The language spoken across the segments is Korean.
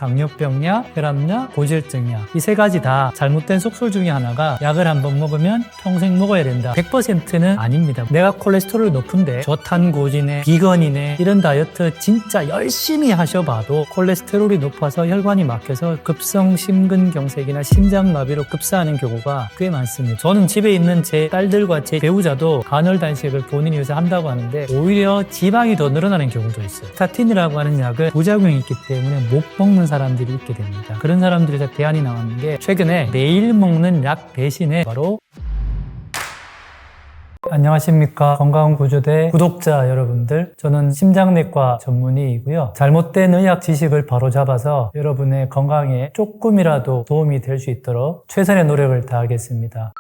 당뇨병이야, 혈압이야, 고지혈증이야. 이 세 가지 다 잘못된 속설 중에 하나가 약을 한번 먹으면 평생 먹어야 된다. 100%는 아닙니다. 내가 콜레스테롤이 높은데 저탄고지네, 비건이네 이런 다이어트 진짜 열심히 하셔봐도 콜레스테롤이 높아서 혈관이 막혀서 급성 심근경색이나 심장마비로 급사하는 경우가 꽤 많습니다. 저는 집에 있는 제 딸들과 제 배우자도 간헐단식을 본인이 요새 한다고 하는데 오히려 지방이 더 늘어나는 경우도 있어요. 스타틴이라고 하는 약은 부작용이 있기 때문에 못 먹는 사람들이 있게 됩니다. 그런 사람들에서 대안이 나왔는 게 최근에 매일 먹는 약 대신에 바로 안녕하십니까 건강구조대 구독자 여러분들, 저는 심장내과 전문의이고요. 잘못된 의학 지식을 바로잡아서 여러분의 건강에 조금이라도 도움이 될 수 있도록 최선의 노력을 다하겠습니다.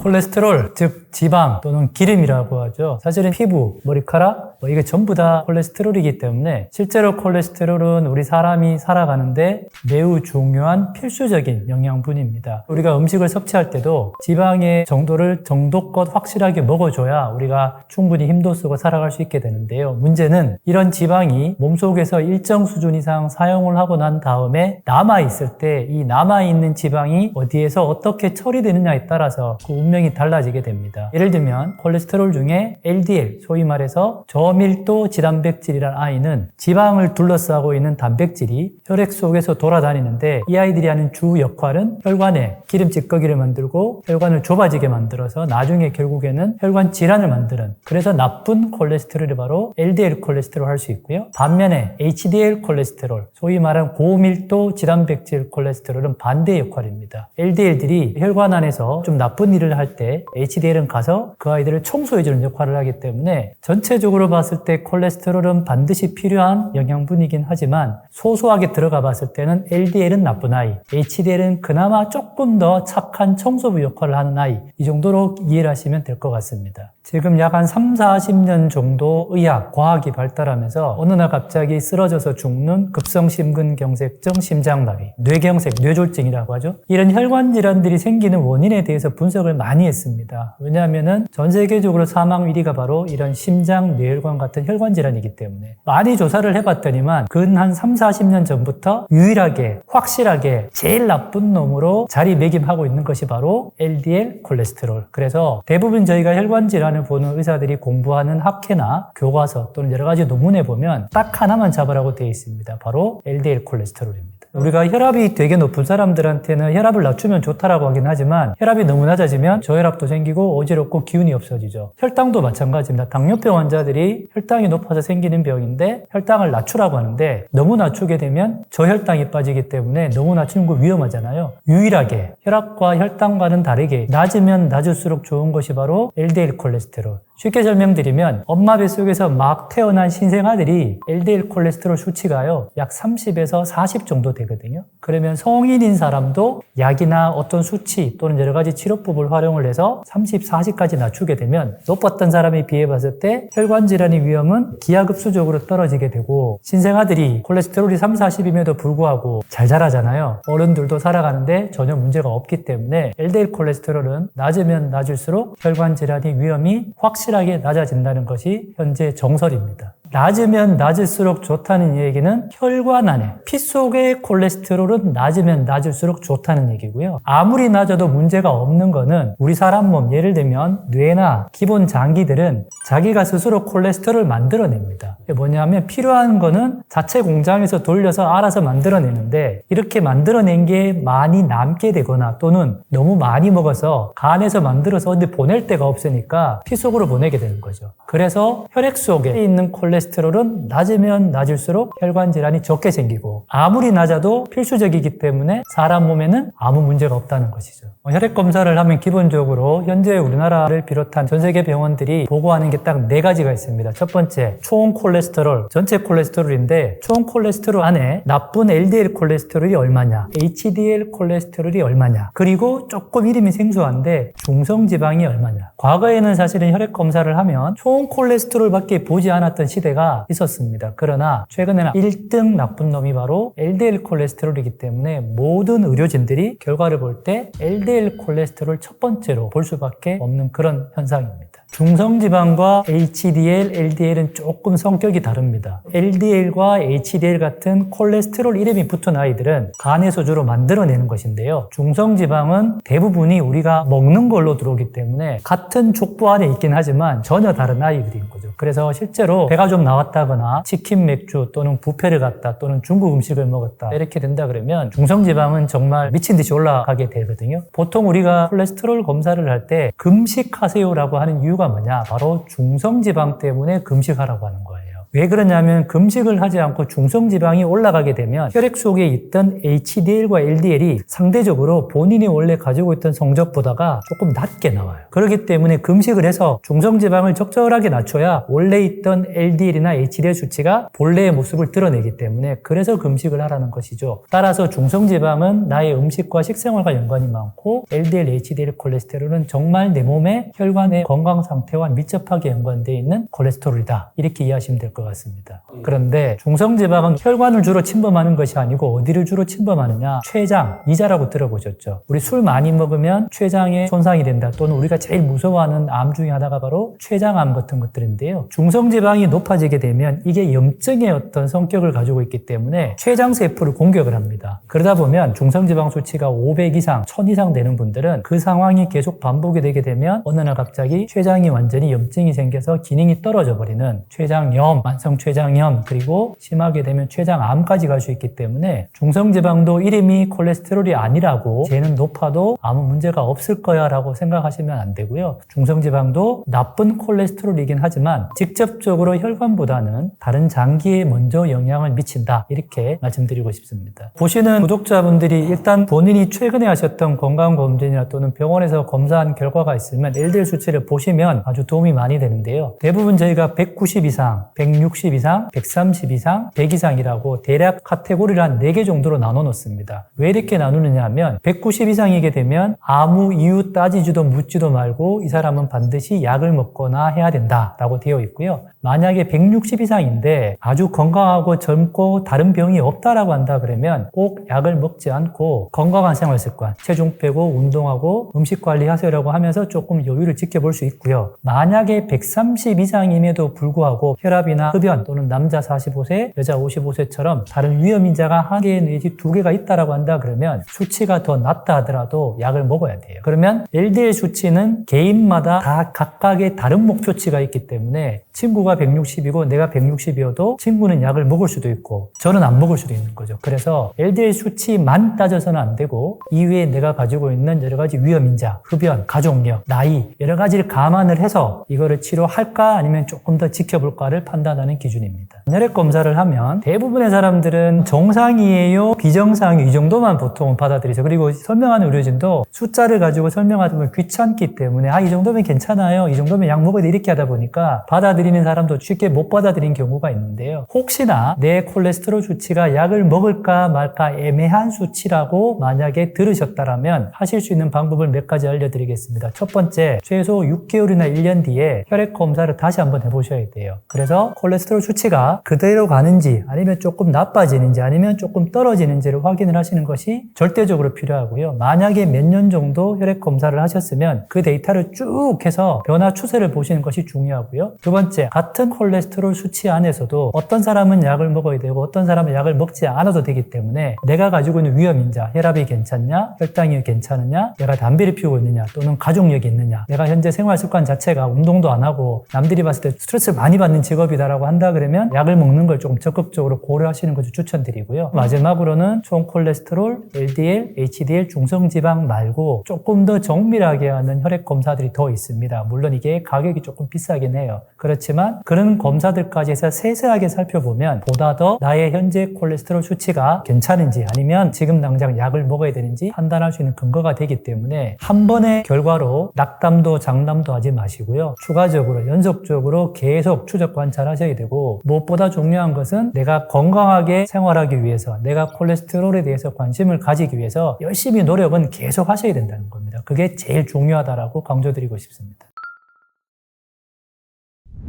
콜레스테롤, 즉 지방 또는 기름이라고 하죠. 사실은 피부, 머리카락 이게 전부 다 콜레스테롤이기 때문에 실제로 콜레스테롤은 우리 사람이 살아가는데 매우 중요한 필수적인 영양분입니다. 우리가 음식을 섭취할 때도 지방의 정도를 정도껏 확실하게 먹어줘야 우리가 충분히 힘도 쓰고 살아갈 수 있게 되는데요. 문제는 이런 지방이 몸속에서 일정 수준 이상 사용을 하고 난 다음에 남아있을 때 이 남아있는 지방이 어디에서 어떻게 처리되느냐에 따라서 그 운명이 달라지게 됩니다. 예를 들면 콜레스테롤 중에 LDL, 소위 말해서 저밀도 지단백질이라는 아이는 지방을 둘러싸고 있는 단백질이 혈액 속에서 돌아다니는데 이 아이들이 하는 주 역할은 혈관에 기름 찌꺼기를 만들고 혈관을 좁아지게 만들어서 나중에 결국에는 혈관 질환을 만드는, 그래서 나쁜 콜레스테롤이 바로 LDL 콜레스테롤 할 수 있고요. 반면에 HDL 콜레스테롤, 소위 말하는 고밀도 지단백질 콜레스테롤은 반대 역할입니다. LDL들이 혈관 안에서 좀 나쁜 일을 할 때 HDL은 가서 그 아이들을 청소해주는 역할을 하기 때문에 전체적으로 봤을 때 콜레스테롤은 반드시 필요한 영양분이긴 하지만 소소하게 들어가 봤을 때는 LDL은 나쁜 아이, HDL은 그나마 조금 더 착한 청소부 역할을 하는 아이, 이 정도로 이해를 하시면 될 것 같습니다. 지금 약 한 30-40년 정도 의학, 과학이 발달하면서 어느 날 갑자기 쓰러져서 죽는 급성심근경색증, 심장마비, 뇌경색, 뇌졸중이라고 하죠. 이런 혈관 질환들이 생기는 원인에 대해서 분석을 많이 했습니다. 왜냐하면은 전 세계적으로 사망 1위가 바로 이런 심장, 뇌혈관 같은 혈관 질환이기 때문에 많이 조사를 해봤더니만 근 한 30-40년 전부터 유일하게 확실하게 제일 나쁜 놈으로 자리매김하고 있는 것이 바로 LDL 콜레스테롤. 그래서 대부분 저희가 혈관 질환을 보는 의사들이 공부하는 학회나 교과서 또는 여러 가지 논문에 보면 딱 하나만 잡으라고 되어 있습니다. 바로 LDL 콜레스테롤입니다. 우리가 혈압이 되게 높은 사람들한테는 혈압을 낮추면 좋다라고 하긴 하지만 혈압이 너무 낮아지면 저혈압도 생기고 어지럽고 기운이 없어지죠. 혈당도 마찬가지입니다. 당뇨병 환자들이 혈당이 높아서 생기는 병인데 혈당을 낮추라고 하는데 너무 낮추게 되면 저혈당이 빠지기 때문에 너무 낮추는 거 위험하잖아요. 유일하게 혈압과 혈당과는 다르게 낮으면 낮을수록 좋은 것이 바로 LDL 콜레스테롤. 쉽게 설명드리면 엄마 뱃속에서 막 태어난 신생아들이 LDL 콜레스테롤 수치가요 약 30에서 40 정도 되거든요. 그러면 성인인 사람도 약이나 어떤 수치 또는 여러 가지 치료법을 활용을 해서 30, 40까지 낮추게 되면 높았던 사람에 비해 봤을 때 혈관 질환의 위험은 기하급수적으로 떨어지게 되고, 신생아들이 콜레스테롤이 3, 40임에도 불구하고 잘 자라잖아요. 어른들도 살아가는데 전혀 문제가 없기 때문에 LDL 콜레스테롤은 낮으면 낮을수록 혈관 질환의 위험이 확실하게 낮아진다는 것이 현재 정설입니다. 낮으면 낮을수록 좋다는 얘기는 혈관 안에 피 속의 콜레스테롤은 낮으면 낮을수록 좋다는 얘기고요. 아무리 낮아도 문제가 없는 거는 우리 사람 몸, 예를 들면 뇌나 기본 장기들은 자기가 스스로 콜레스테롤을 만들어냅니다. 이게 뭐냐면 필요한 거는 자체 공장에서 돌려서 알아서 만들어내는데 이렇게 만들어낸 게 많이 남게 되거나 또는 너무 많이 먹어서 간에서 만들어서 어디 보낼 데가 없으니까 피 속으로 보내게 되는 거죠. 그래서 혈액 속에 있는 콜레스테롤은 낮으면 낮을수록 혈관 질환이 적게 생기고 아무리 낮아도 필수적이기 때문에 사람 몸에는 아무 문제가 없다는 것이죠. 혈액 검사를 하면 기본적으로 현재 우리나라를 비롯한 전 세계 병원들이 보고하는 게 딱 4가지가 있습니다. 첫 번째, 총 콜레스테롤, 전체 콜레스테롤인데 총 콜레스테롤 안에 나쁜 LDL 콜레스테롤이 얼마냐, HDL 콜레스테롤이 얼마냐, 그리고 조금 이름이 생소한데 중성지방이 얼마냐. 과거에는 사실은 혈액 검사를 하면 총 콜레스테롤밖에 보지 않았던 시대가 있었습니다. 그러나 최근에는 1등 나쁜 놈이 바로 LDL 콜레스테롤이기 때문에 모든 의료진들이 결과를 볼 때 LDL 콜레스테롤 첫 번째로 볼 수밖에 없는 그런 현상입니다. 중성지방과 HDL, LDL은 조금 성격이 다릅니다. LDL과 HDL 같은 콜레스테롤 이름이 붙은 아이들은 간에서 주로 만들어내는 것인데요. 중성지방은 대부분이 우리가 먹는 걸로 들어오기 때문에 같은 족보 안에 있긴 하지만 전혀 다른 아이들인 거죠. 그래서 실제로 배가 좀 나왔다거나 치킨, 맥주 또는 뷔페를 갔다 또는 중국 음식을 먹었다 이렇게 된다 그러면 중성지방은 정말 미친 듯이 올라가게 되거든요. 보통 우리가 콜레스테롤 검사를 할 때 금식하세요라고 하는 이유가 뭐냐? 바로 중성지방 때문에 금식하라고 하는 거예요. 왜 그러냐면 금식을 하지 않고 중성지방이 올라가게 되면 혈액 속에 있던 HDL과 LDL이 상대적으로 본인이 원래 가지고 있던 성적보다가 조금 낮게 나와요. 그렇기 때문에 금식을 해서 중성지방을 적절하게 낮춰야 원래 있던 LDL이나 HDL 수치가 본래의 모습을 드러내기 때문에 그래서 금식을 하라는 것이죠. 따라서 중성지방은 나의 음식과 식생활과 연관이 많고 LDL, HDL 콜레스테롤은 정말 내 몸의 혈관의 건강 상태와 밀접하게 연관되어 있는 콜레스테롤이다. 이렇게 이해하시면 될 것 같습니다. 그런데 중성지방은 혈관을 주로 침범하는 것이 아니고 어디를 주로 침범하느냐? 췌장, 이자라고 들어보셨죠? 우리 술 많이 먹으면 췌장에 손상이 된다 또는 우리가 제일 무서워하는 암 중에 하나가 바로 췌장암 같은 것들인데요. 중성지방이 높아지게 되면 이게 염증의 어떤 성격을 가지고 있기 때문에 췌장세포를 공격을 합니다. 그러다 보면 중성지방 수치가 500 이상, 1000 이상 되는 분들은 그 상황이 계속 반복이 되게 되면 어느 날 갑자기 췌장이 완전히 염증이 생겨서 기능이 떨어져 버리는 췌장염, 만성췌장염 그리고 심하게 되면 췌장암까지 갈 수 있기 때문에 중성지방도 이름이 콜레스테롤이 아니라고 쟤는 높아도 아무 문제가 없을 거야 라고 생각하시면 안 되고요. 중성지방도 나쁜 콜레스테롤이긴 하지만 직접적으로 혈관보다는 다른 장기에 먼저 영향을 미친다 이렇게 말씀드리고 싶습니다. 보시는 구독자분들이 일단 본인이 최근에 하셨던 건강검진이나 또는 병원에서 검사한 결과가 있으면 LDL 수치를 보시면 아주 도움이 많이 되는데요. 대부분 저희가 190 이상, 160 이상, 130 이상, 100 이상이라고 대략 카테고리를 한 4개 정도로 나눠 놓습니다. 왜 이렇게 나누느냐 하면 190 이상이게 되면 아무 이유 따지지도 묻지도 말고 이 사람은 반드시 약을 먹거나 해야 된다라고 되어 있고요. 만약에 160 이상인데 아주 건강하고 젊고 다른 병이 없다라고 한다 그러면 꼭 약을 먹지 않고 건강한 생활 습관, 체중 빼고 운동하고 음식 관리하세요라고 하면서 조금 여유를 지켜볼 수 있고요. 만약에 130 이상임에도 불구하고 혈압이나 흡연 또는 남자 45세, 여자 55세처럼 다른 위험인자가 1개 내지 2개가 있다라고 한다 그러면 수치가 더 낮다 하더라도 약을 먹어야 돼요. 그러면 LDL 수치는 개인마다 다 각각의 다른 목표치가 있기 때문에 친구가 160이고 내가 160이어도 친구는 약을 먹을 수도 있고 저는 안 먹을 수도 있는 거죠. 그래서 LDL 수치만 따져서는 안 되고 이외에 내가 가지고 있는 여러 가지 위험인자, 흡연, 가족력, 나이 여러 가지를 감안을 해서 이거를 치료할까 아니면 조금 더 지켜볼까를 판단하는 기준입니다. 혈액 검사를 하면 대부분의 사람들은 정상이에요, 비정상이에요 이 정도만 보통은 받아들이죠. 그리고 설명하는 의료진도 숫자를 가지고 설명하면 귀찮기 때문에 이 정도면 괜찮아요, 이 정도면 약 먹어야 돼 이렇게 하다 보니까 받아들이는 사람도 쉽게 못 받아들인 경우가 있는데요. 혹시나 내 콜레스테롤 수치가 약을 먹을까 말까 애매한 수치라고 만약에 들으셨다면 하실 수 있는 방법을 몇 가지 알려드리겠습니다. 첫 번째, 최소 6개월이나 1년 뒤에 혈액 검사를 다시 한번 해보셔야 돼요. 그래서 콜레스테롤 수치가 그대로 가는지 아니면 조금 나빠지는지 아니면 조금 떨어지는지를 확인을 하시는 것이 절대적으로 필요하고요. 만약에 몇 년 정도 혈액 검사를 하셨으면 그 데이터를 쭉 해서 변화 추세를 보시는 것이 중요하고요. 두 번째, 같은 콜레스테롤 수치 안에서도 어떤 사람은 약을 먹어야 되고 어떤 사람은 약을 먹지 않아도 되기 때문에 내가 가지고 있는 위험인자, 혈압이 괜찮냐, 혈당이 괜찮으냐, 내가 담배를 피우고 있느냐 또는 가족력이 있느냐, 내가 현재 생활 습관 자체가 운동도 안 하고 남들이 봤을 때 스트레스를 많이 받는 직업이다라고 한다 그러면 약을 먹는 걸 조금 적극적으로 고려하시는 것을 추천드리고요. 마지막으로는 총 콜레스테롤, LDL, HDL, 중성지방 말고 조금 더 정밀하게 하는 혈액 검사들이 더 있습니다. 물론 이게 가격이 조금 비싸긴 해요. 그렇지만 그런 검사들까지 해서 세세하게 살펴보면 보다 더 나의 현재 콜레스테롤 수치가 괜찮은지 아니면 지금 당장 약을 먹어야 되는지 판단할 수 있는 근거가 되기 때문에 한 번의 결과로 낙담도 장담도 하지 마시고요. 추가적으로 연속적으로 계속 추적 관찰하셔야 되고 무엇보다 중요한 것은 내가 건강하게 생활하기 위해서 내가 콜레스테롤에 대해서 관심을 가지기 위해서 열심히 노력은 계속 하셔야 된다는 겁니다. 그게 제일 중요하다라고 강조드리고 싶습니다.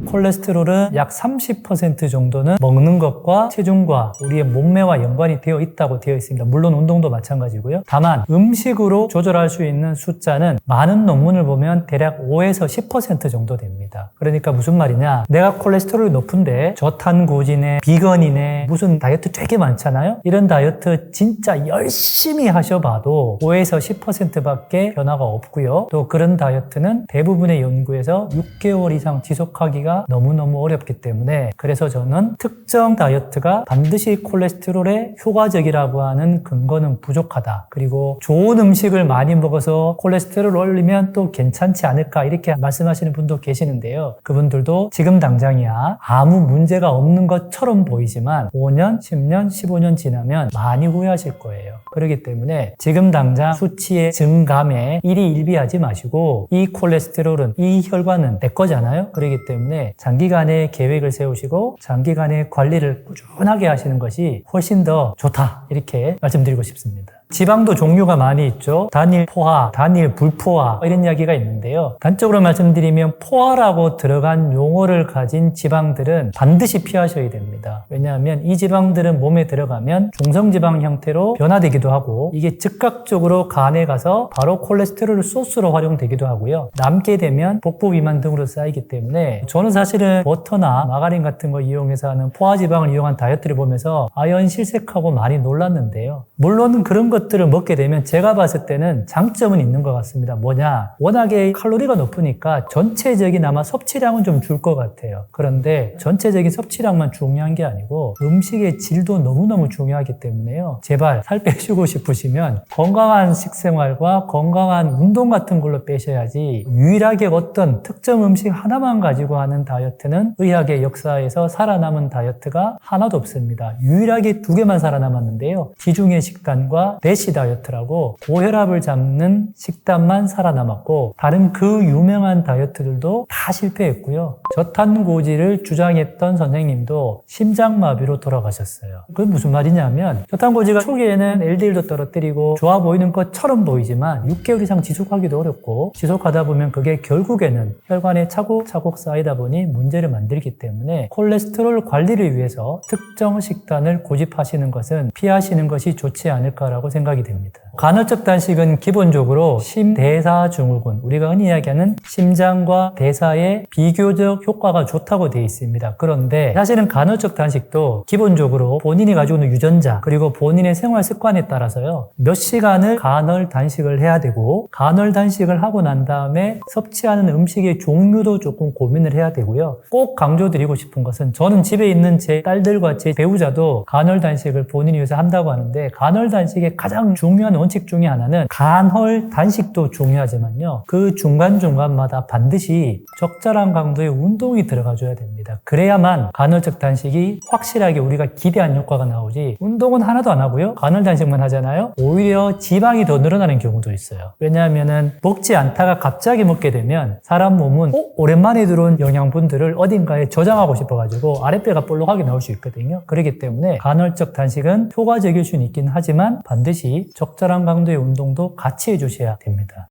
콜레스테롤은 약 30% 정도는 먹는 것과 체중과 우리의 몸매와 연관이 되어 있다고 되어 있습니다. 물론 운동도 마찬가지고요. 다만 음식으로 조절할 수 있는 숫자는 많은 논문을 보면 대략 5에서 10% 정도 됩니다. 그러니까 무슨 말이냐, 내가 콜레스테롤이 높은데 저탄고지네, 비건이네, 무슨 다이어트 되게 많잖아요. 이런 다이어트 진짜 열심히 하셔봐도 5에서 10%밖에 변화가 없고요. 또 그런 다이어트는 대부분의 연구에서 6개월 이상 지속하기가 너무너무 어렵기 때문에, 그래서 저는 특정 다이어트가 반드시 콜레스테롤에 효과적이라고 하는 근거는 부족하다. 그리고 좋은 음식을 많이 먹어서 콜레스테롤을 올리면 또 괜찮지 않을까, 이렇게 말씀하시는 분도 계시는데요. 그분들도 지금 당장이야 아무 문제가 없는 것처럼 보이지만 5년, 10년, 15년 지나면 많이 후회하실 거예요. 그렇기 때문에 지금 당장 수치의 증감에 일희일비하지 마시고, 이 콜레스테롤은, 이 혈관은 내 거잖아요. 그렇기 때문에 장기간의 계획을 세우시고 장기간의 관리를 꾸준하게 하시는 것이 훨씬 더 좋다, 이렇게 말씀드리고 싶습니다. 지방도 종류가 많이 있죠. 단일 포화, 단일 불포화, 이런 이야기가 있는데요. 단적으로 말씀드리면 포화라고 들어간 용어를 가진 지방들은 반드시 피하셔야 됩니다. 왜냐하면 이 지방들은 몸에 들어가면 중성지방 형태로 변화되기도 하고, 이게 즉각적으로 간에 가서 바로 콜레스테롤 소스로 활용되기도 하고요. 남게 되면 복부 비만 등으로 쌓이기 때문에, 저는 사실은 버터나 마가린 같은 거 이용해서 하는 포화지방을 이용한 다이어트를 보면서 아연실색하고 많이 놀랐는데요. 물론 그런 것들을 먹게 되면 제가 봤을 때는 장점은 있는 것 같습니다. 뭐냐, 워낙에 칼로리가 높으니까 전체적인 아마 섭취량은 좀 줄 것 같아요. 그런데 전체적인 섭취량만 중요한 게 아니고 음식의 질도 너무너무 중요하기 때문에요. 제발 살 빼시고 싶으시면 건강한 식생활과 건강한 운동 같은 걸로 빼셔야지, 유일하게 어떤 특정 음식 하나만 가지고 하는 다이어트는 의학의 역사에서 살아남은 다이어트가 하나도 없습니다. 유일하게 2개만 살아남았는데요. 지중해 식단과 대시 다이어트라고 고혈압을 잡는 식단만 살아남았고, 다른 그 유명한 다이어트들도 다 실패했고요. 저탄고지를 주장했던 선생님도 심장마비로 돌아가셨어요. 그건 무슨 말이냐면, 저탄고지가 초기에는 LDL도 떨어뜨리고 좋아 보이는 것처럼 보이지만 6개월 이상 지속하기도 어렵고, 지속하다 보면 그게 결국에는 혈관에 차곡차곡 쌓이다 보니 문제를 만들기 때문에 콜레스테롤 관리를 위해서 특정 식단을 고집하시는 것은 피하시는 것이 좋지 않을까라고 생각이 됩니다. 간헐적 단식은 기본적으로 심대사증후군, 우리가 흔히 이야기하는 심장과 대사에 비교적 효과가 좋다고 되어 있습니다. 그런데 사실은 간헐적 단식도 기본적으로 본인이 가지고 있는 유전자 그리고 본인의 생활 습관에 따라서요, 몇 시간을 간헐 단식을 해야 되고, 간헐 단식을 하고 난 다음에 섭취하는 음식의 종류도 조금 고민을 해야 되고요. 꼭 강조드리고 싶은 것은, 저는 집에 있는 제 딸들과 제 배우자도 간헐 단식을 본인이 위해서 한다고 하는데, 간헐 단식의 가장 중요한 원칙 중에 하나는, 간헐 단식도 중요하지만요, 그 중간중간마다 반드시 적절한 강도의 운동이 들어가줘야 됩니다. 그래야만 간헐적 단식이 확실하게 우리가 기대한 효과가 나오지, 운동은 하나도 안 하고요, 간헐 단식만 하잖아요, 오히려 지방이 더 늘어나는 경우도 있어요. 왜냐하면은 먹지 않다가 갑자기 먹게 되면 사람 몸은 오랜만에 들어온 영양분들을 어딘가에 저장하고 싶어가지고 아랫배가 볼록하게 나올 수 있거든요. 그렇기 때문에 간헐적 단식은 효과적일 수는 있긴 하지만 반드시 적절한 강도의 운동도 같이 해주셔야 됩니다.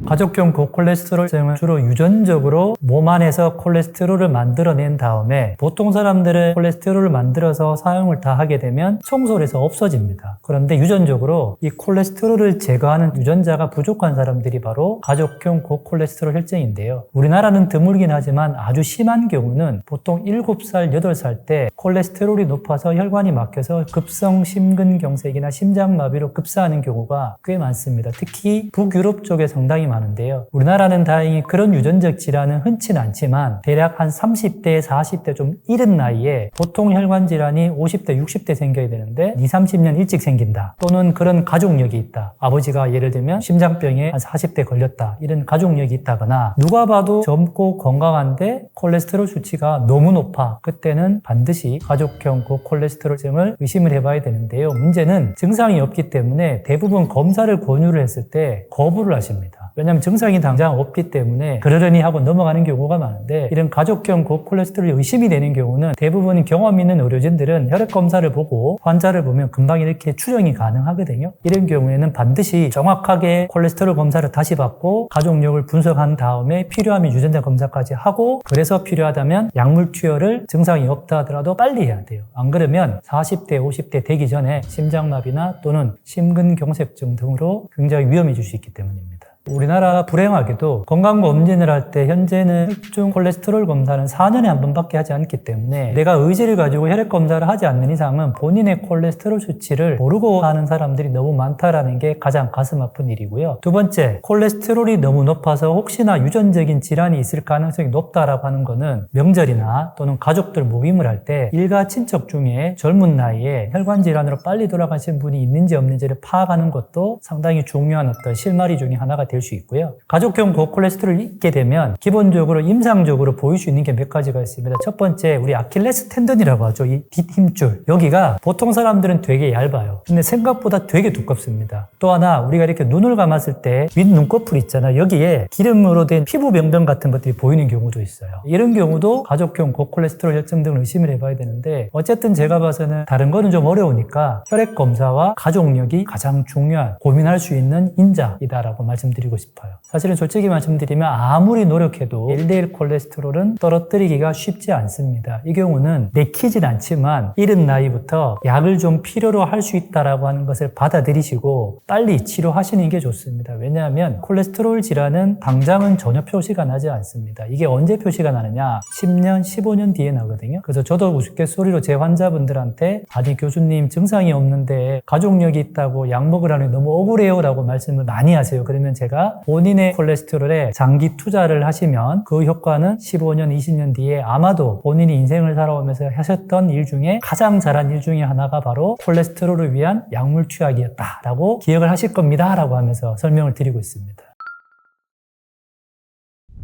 가족형 고콜레스테롤증은 주로 유전적으로 몸 안에서 콜레스테롤을 만들어낸 다음에, 보통 사람들은 콜레스테롤을 만들어서 사용을 다 하게 되면 청소를 해서 없어집니다. 그런데 유전적으로 이 콜레스테롤을 제거하는 유전자가 부족한 사람들이 바로 가족형 고콜레스테롤 혈증인데요. 우리나라는 드물긴 하지만 아주 심한 경우는 보통 7살, 8살 때 콜레스테롤이 높아서 혈관이 막혀서 급성 심근경색이나 심장마비로 급사하는 경우가 꽤 많습니다. 특히 북유럽 쪽에 상당히 많은데요. 우리나라는 다행히 그런 유전적 질환은 흔치는 않지만 대략 한 30대, 40대 좀 이른 나이에 보통 혈관 질환이 50대, 60대 생겨야 되는데 20, 30년 일찍 생긴다. 또는 그런 가족력이 있다. 아버지가 예를 들면 심장병에 한 40대 걸렸다. 이런 가족력이 있다거나, 누가 봐도 젊고 건강한데 콜레스테롤 수치가 너무 높아. 그때는 반드시 가족형 고콜레스테롤증을 의심을 해봐야 되는데요. 문제는 증상이 없기 때문에 대부분 검사를 권유를 했을 때 거부를 하십니다. 왜냐하면 증상이 당장 없기 때문에 그러려니 하고 넘어가는 경우가 많은데, 이런 가족형 고콜레스테롤이 의심이 되는 경우는 대부분 경험 있는 의료진들은 혈액 검사를 보고 환자를 보면 금방 이렇게 추정이 가능하거든요. 이런 경우에는 반드시 정확하게 콜레스테롤 검사를 다시 받고 가족력을 분석한 다음에 필요하면 유전자 검사까지 하고, 그래서 필요하다면 약물 투여를 증상이 없다 하더라도 빨리 해야 돼요. 안 그러면 40대, 50대 되기 전에 심장마비나 또는 심근경색증 등으로 굉장히 위험해질 수 있기 때문입니다. 우리나라 불행하게도 건강검진을 할 때 현재는 혈중 콜레스테롤 검사는 4년에 한 번밖에 하지 않기 때문에 내가 의지를 가지고 혈액 검사를 하지 않는 이상은 본인의 콜레스테롤 수치를 모르고 하는 사람들이 너무 많다라는 게 가장 가슴 아픈 일이고요. 두 번째, 콜레스테롤이 너무 높아서 혹시나 유전적인 질환이 있을 가능성이 높다라고 하는 거는 명절이나 또는 가족들 모임을 할 때 일가 친척 중에 젊은 나이에 혈관 질환으로 빨리 돌아가신 분이 있는지 없는지를 파악하는 것도 상당히 중요한 어떤 실마리 중에 하나가 될 수 있고요. 가족형 고콜레스테롤이 있게 되면 기본적으로 임상적으로 보일 수 있는 게 몇 가지가 있습니다. 첫 번째, 우리 아킬레스 텐던이라고 하죠. 이 뒷힘줄. 여기가 보통 사람들은 되게 얇아요. 근데 생각보다 되게 두껍습니다. 또 하나, 우리가 이렇게 눈을 감았을 때 윗 눈꺼풀 있잖아요. 여기에 기름으로 된 피부 병변 같은 것들이 보이는 경우도 있어요. 이런 경우도 가족형 고콜레스테롤 혈증 등을 의심을 해봐야 되는데, 어쨌든 제가 봐서는 다른 거는 좀 어려우니까 혈액 검사와 가족력이 가장 중요한, 고민할 수 있는 인자이다라고 말씀드리고 싶어요. 사실은 솔직히 말씀드리면 아무리 노력해도 LDL 콜레스테롤은 떨어뜨리기가 쉽지 않습니다. 이 경우는 내키진 않지만 이른 나이부터 약을 좀 필요로 할 수 있다라고 하는 것을 받아들이시고 빨리 치료하시는 게 좋습니다. 왜냐하면 콜레스테롤 질환은 당장은 전혀 표시가 나지 않습니다. 이게 언제 표시가 나느냐? 10년, 15년 뒤에 나거든요. 그래서 저도 우스갯소리로 제 환자분들한테, 아니 교수님 증상이 없는데 가족력이 있다고 약 먹으라니 너무 억울해요 라고 말씀을 많이 하세요. 그러면 제가 본인의 콜레스테롤에 장기 투자를 하시면 그 효과는 15년, 20년 뒤에 아마도 본인이 인생을 살아오면서 하셨던 일 중에 가장 잘한 일 중에 하나가 바로 콜레스테롤을 위한 약물 투약이었다라고 기억을 하실 겁니다 라고 하면서 설명을 드리고 있습니다.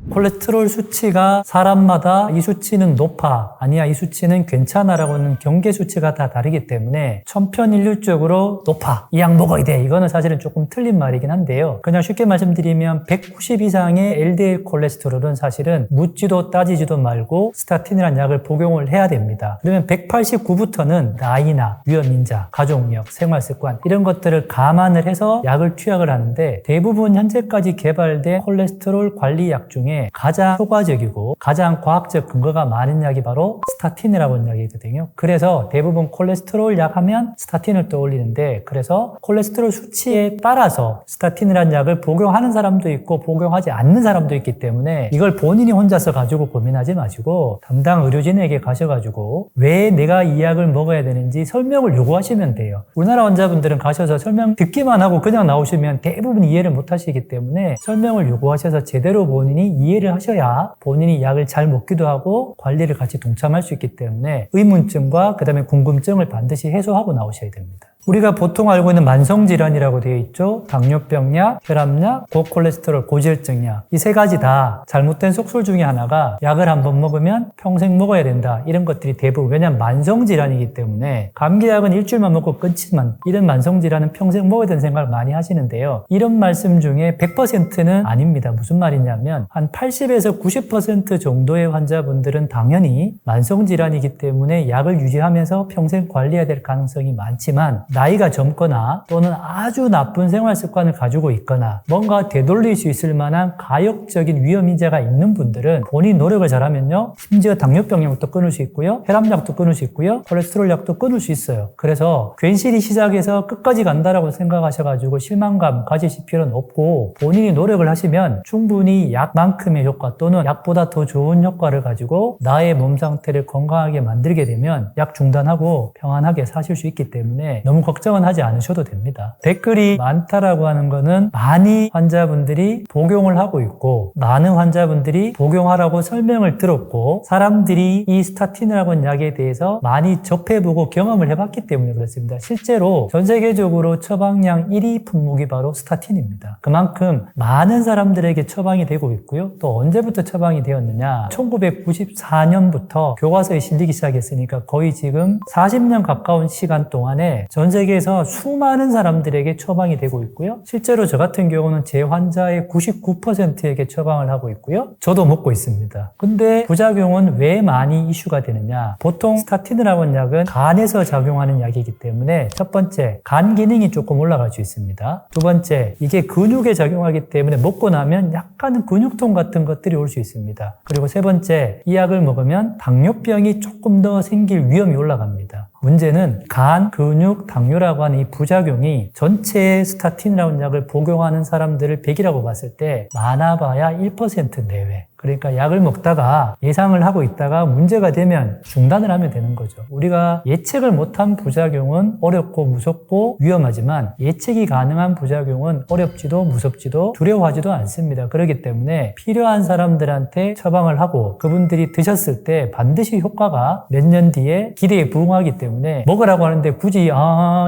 콜레스테롤 수치가 사람마다 이 수치는 높아, 아니야 이 수치는 괜찮아 라고 하는 경계 수치가 다 다르기 때문에 천편일률적으로 높아, 이 약 먹어야 돼, 이거는 사실은 조금 틀린 말이긴 한데요. 그냥 쉽게 말씀드리면 190 이상의 LDL 콜레스테롤은 사실은 묻지도 따지지도 말고 스타틴이라는 약을 복용을 해야 됩니다. 그러면 189부터는 나이나 위험인자, 가족력, 생활습관 이런 것들을 감안을 해서 약을 투약을 하는데, 대부분 현재까지 개발된 콜레스테롤 관리 약 중에 가장 효과적이고 가장 과학적 근거가 많은 약이 바로 스타틴이라고 하는 약이거든요. 그래서 대부분 콜레스테롤 약 하면 스타틴을 떠올리는데, 그래서 콜레스테롤 수치에 따라서 스타틴이라는 약을 복용하는 사람도 있고 복용하지 않는 사람도 있기 때문에 이걸 본인이 혼자서 가지고 고민하지 마시고 담당 의료진에게 가셔가지고 왜 내가 이 약을 먹어야 되는지 설명을 요구하시면 돼요. 우리나라 환자분들은 가셔서 설명 듣기만 하고 그냥 나오시면 대부분 이해를 못 하시기 때문에 설명을 요구하셔서 제대로 본인이 이해를 하셔야 본인이 약을 잘 먹기도 하고 관리를 같이 동참할 수 있기 때문에 의문점과 그 다음에 궁금증을 반드시 해소하고 나오셔야 됩니다. 우리가 보통 알고 있는 만성질환이라고 되어 있죠. 당뇨병약, 혈압약, 고콜레스테롤, 고지혈증약, 이 세 가지 다 잘못된 속설 중에 하나가 약을 한번 먹으면 평생 먹어야 된다, 이런 것들이 대부분, 왜냐하면 만성질환이기 때문에 감기약은 일주일만 먹고 끊지만 이런 만성질환은 평생 먹어야 되는 생각을 많이 하시는데요. 이런 말씀 중에 100%는 아닙니다. 무슨 말이냐면 한 80에서 90% 정도의 환자분들은 당연히 만성질환이기 때문에 약을 유지하면서 평생 관리해야 될 가능성이 많지만, 나이가 젊거나 또는 아주 나쁜 생활 습관을 가지고 있거나 뭔가 되돌릴 수 있을 만한 가역적인 위험인자가 있는 분들은 본인 노력을 잘하면요, 심지어 당뇨병 약도 끊을 수 있고요, 혈압약도 끊을 수 있고요, 콜레스테롤 약도 끊을 수 있어요. 그래서 괜시리 시작해서 끝까지 간다라고 생각하셔가지고 실망감 가지실 필요는 없고, 본인이 노력을 하시면 충분히 약만큼의 효과 또는 약보다 더 좋은 효과를 가지고 나의 몸 상태를 건강하게 만들게 되면 약 중단하고 평안하게 사실 수 있기 때문에 너무 걱정은 하지 않으셔도 됩니다. 댓글이 많다라고 하는 거는 많이 환자분들이 복용을 하고 있고 많은 환자분들이 복용하라고 설명을 들었고 사람들이 이 스타틴이라고 하는 약에 대해서 많이 접해보고 경험을 해봤기 때문에 그렇습니다. 실제로 전 세계적으로 처방량 1위 품목이 바로 스타틴입니다. 그만큼 많은 사람들에게 처방이 되고 있고요. 또 언제부터 처방이 되었느냐, 1994년부터 교과서에 실리기 시작했으니까 거의 지금 40년 가까운 시간 동안에 전 세계에서 수많은 사람들에게 처방이 되고 있고요. 실제로 저 같은 경우는 제 환자의 99%에게 처방을 하고 있고요. 저도 먹고 있습니다. 근데 부작용은 왜 많이 이슈가 되느냐? 보통 스타틴이라고 하는 약은 간에서 작용하는 약이기 때문에 첫 번째, 간 기능이 조금 올라갈 수 있습니다. 두 번째, 이게 근육에 작용하기 때문에 먹고 나면 약간 근육통 같은 것들이 올 수 있습니다. 그리고 세 번째, 이 약을 먹으면 당뇨병이 조금 더 생길 위험이 올라갑니다. 문제는 간, 근육, 당뇨라고 하는 이 부작용이 전체 스타틴이라고 하는 약을 복용하는 사람들을 100이라고 봤을 때 많아봐야 1% 내외. 그러니까 약을 먹다가 예상을 하고 있다가 문제가 되면 중단을 하면 되는 거죠. 우리가 예측을 못한 부작용은 어렵고 무섭고 위험하지만 예측이 가능한 부작용은 어렵지도 무섭지도 두려워하지도 않습니다. 그렇기 때문에 필요한 사람들한테 처방을 하고 그분들이 드셨을 때 반드시 효과가 몇 년 뒤에 기대에 부응하기 때문에 먹으라고 하는데 굳이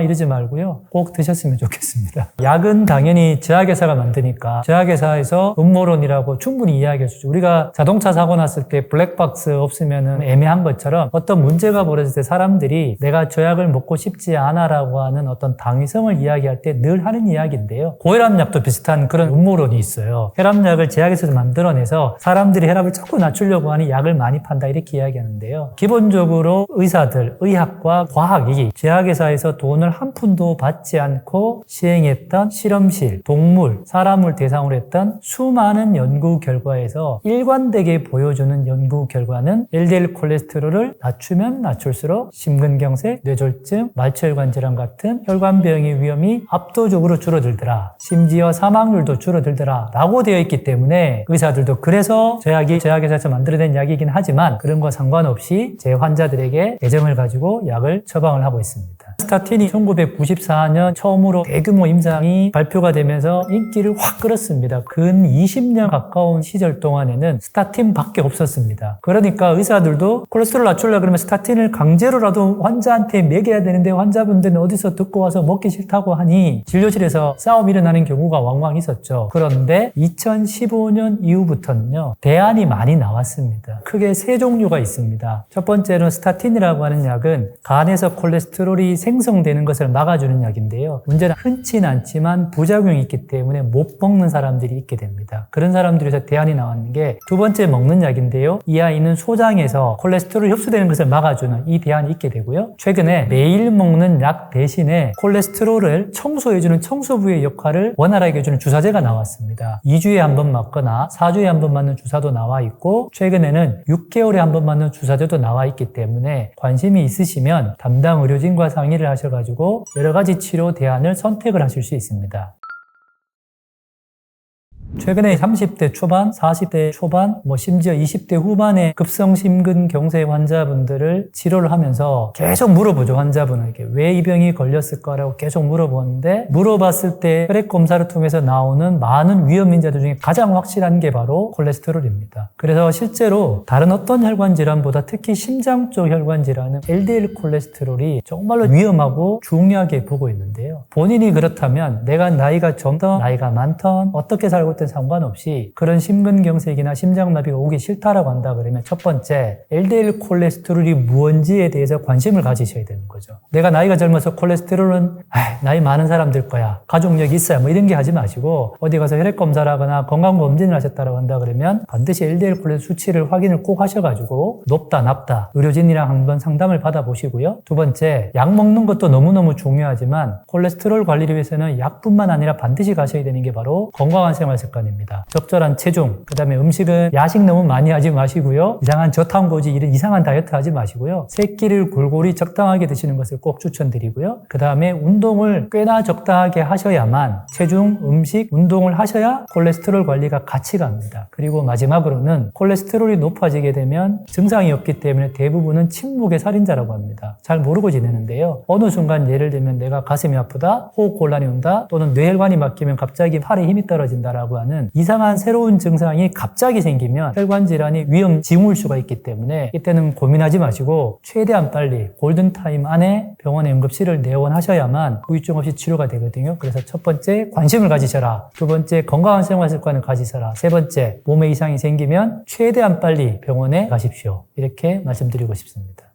이러지 말고요. 꼭 드셨으면 좋겠습니다. 약은 당연히 제약회사가 만드니까 제약회사에서 음모론이라고 충분히 이야기해 주죠. 우리가 자동차 사고 났을 때 블랙박스 없으면 애매한 것처럼 어떤 문제가 벌어질 때 사람들이 내가 저 약을 먹고 싶지 않아 라고 하는 어떤 당위성을 이야기할 때 늘 하는 이야기인데요. 고혈압약도 비슷한 그런 음모론이 있어요. 혈압약을 제약회사에서 만들어내서 사람들이 혈압을 자꾸 낮추려고 하는 약을 많이 판다 이렇게 이야기하는데요. 기본적으로 의사들, 의학과 과학이 제약회사에서 돈을 한 푼도 받지 않고 시행했던 실험실, 동물, 사람을 대상으로 했던 수많은 연구 결과에서 일관되게 보여주는 연구 결과는 LDL 콜레스테롤을 낮추면 낮출수록 심근경색, 뇌졸중, 말초혈관 질환 같은 혈관병의 위험이 압도적으로 줄어들더라. 심지어 사망률도 줄어들더라. 라고 되어 있기 때문에 의사들도 그래서 저 약이 제약회사에서 만들어낸 약이긴 하지만 그런 거 상관없이 제 환자들에게 애정을 가지고 약을 처방을 하고 있습니다. 스타틴이 1994년 처음으로 대규모 임상이 발표가 되면서 인기를 확 끌었습니다. 근 20년 가까운 시절 동안에는 스타틴밖에 없었습니다. 그러니까 의사들도 콜레스테롤 낮추려고 그러면 스타틴을 강제로라도 환자한테 먹여야 되는데 환자분들은 어디서 듣고 와서 먹기 싫다고 하니 진료실에서 싸움이 일어나는 경우가 왕왕 있었죠. 그런데 2015년 이후부터는요, 대안이 많이 나왔습니다. 크게 세 종류가 있습니다. 첫 번째는 스타틴이라고 하는 약은 간에서 콜레스테롤이 생성되는 것을 막아주는 약인데요. 문제는 흔치는 않지만 부작용이 있기 때문에 못 먹는 사람들이 있게 됩니다. 그런 사람들에서 대안이 나왔는 게 두 번째 먹는 약인데요. 이 아이는 소장에서 콜레스테롤이 흡수되는 것을 막아주는 이 대안이 있게 되고요. 최근에 매일 먹는 약 대신에 콜레스테롤을 청소해주는 청소부의 역할을 원활하게 해주는 주사제가 나왔습니다. 2주에 한 번 맞거나 4주에 한 번 맞는 주사도 나와 있고 최근에는 6개월에 한 번 맞는 주사제도 나와 있기 때문에 관심이 있으시면 담당 의료진과 상의를 하셔가지고 여러 가지 치료 대안을 선택을 하실 수 있습니다. 최근에 30대 초반, 40대 초반, 심지어 20대 후반의 급성심근경색 환자분들을 치료를 하면서 계속 물어보죠. 환자분에게 왜 이 병이 걸렸을까라고 계속 물어보는데 물어봤을 때 혈액 검사를 통해서 나오는 많은 위험 인자들 중에 가장 확실한 게 바로 콜레스테롤입니다. 그래서 실제로 다른 어떤 혈관 질환보다 특히 심장 쪽 혈관 질환은 LDL 콜레스테롤이 정말로 위험하고 중요하게 보고 있는데요. 본인이 그렇다면 내가 나이가 젊던 나이가 많던 어떻게 살고 있든 상관없이 그런 심근경색이나 심장마비가 오기 싫다라고 한다 그러면 첫 번째, LDL 콜레스테롤이 무언지에 대해서 관심을 가지셔야 되는 거죠. 내가 나이가 젊어서 콜레스테롤은 나이 많은 사람들 거야, 가족력이 있어야 이런 게 하지 마시고 어디 가서 혈액검사를 하거나 건강검진을 하셨다고 한다 그러면 반드시 LDL 콜레스테롤 수치를 확인을 꼭 하셔가지고 높다 낮다 의료진이랑 한번 상담을 받아보시고요. 두 번째, 약 먹는 것도 너무너무 중요하지만 콜레스테롤 관리를 위해서는 약뿐만 아니라 반드시 가셔야 되는 게 바로 건강한 생활 습관입니다. 적절한 체중, 그 다음에 음식은 야식 너무 많이 하지 마시고요. 이상한 저탄고지 이런 이상한 다이어트 하지 마시고요. 세 끼를 골고루 적당하게 드시는 것을 꼭 추천드리고요. 그 다음에 운동을 꽤나 적당하게 하셔야만 체중, 음식, 운동을 하셔야 콜레스테롤 관리가 같이 갑니다. 그리고 마지막으로는 콜레스테롤이 높아지게 되면 증상이 없기 때문에 대부분은 침묵의 살인자라고 합니다. 잘 모르고 지내는데요. 어느 순간 예를 들면 내가 가슴이 아프다, 호흡 곤란이 온다, 또는 뇌혈관이 막히면 갑자기 팔에 힘이 떨어진다라고 하는 이상한 새로운 증상이 갑자기 생기면 혈관 질환이 위험 징후일 수가 있기 때문에 이때는 고민하지 마시고 최대한 빨리 골든타임 안에 병원에 응급실을 내원하셔야만 후유증 없이 치료가 되거든요. 그래서 첫 번째, 관심을 가지셔라. 두 번째, 건강한 생활 습관을 가지셔라. 세 번째, 몸에 이상이 생기면 최대한 빨리 병원에 가십시오. 이렇게 말씀드리고 싶습니다.